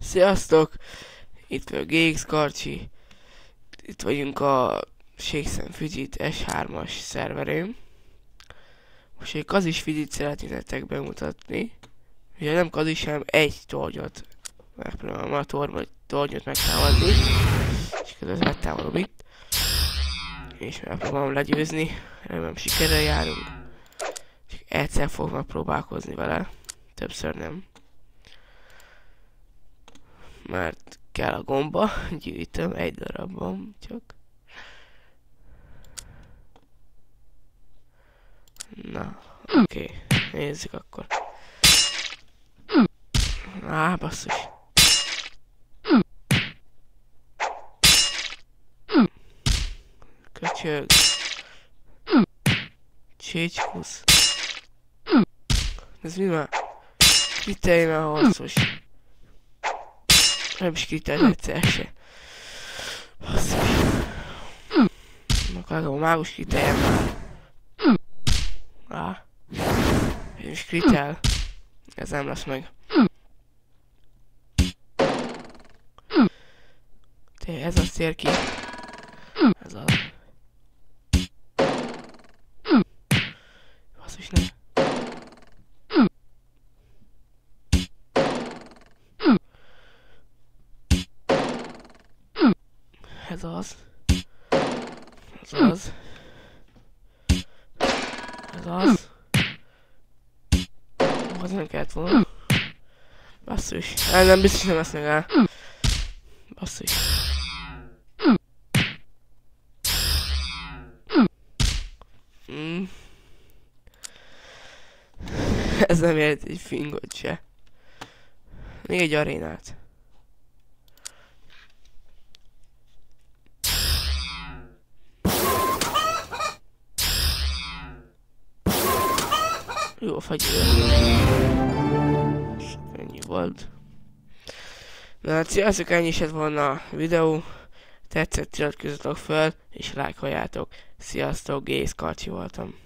Sziasztok! Itt vagyok GX Karcsi. Itt vagyunk a Shakespeare Fidget S3-as szerverén. Most egy kazis Fidget szeretnék nektek bemutatni. Ugye nem kazis, hanem egy tornyot. Megpróbálom a tornyot megtámadni. És közben megtámadom itt. És megpróbálom legyőzni. Remélem sikerrel járunk. Csak egyszer fogok megpróbálkozni vele. Többször nem. Mert kell a gomba, gyűjtöm egy darabban csak. Na, oké, nézzük akkor. Basszus. Köcsög. Csícskusz. Ez mi már? Kritelj már harcos. Nem is kitelt egyszer se. Basszus. Akarok a mágus kiteljem már. Nem is kritel. Ez nem lesz meg. Ez az tér ki. Ez az. Basszus, ne. Ez az. Ez az. Ez az. Az nem kellett volna. Basszus. Nem biztos nem lesz meg el. Basszus. Ez nem ért egy fingot se. Még egy arénát. Jó, fagyja. Ennyi volt. Na hát sziasztok, ennyi is lett volna a videó. Tetszett, iratkozzatok fel, és lájkoljátok. Sziasztok, GX Karcsi voltam.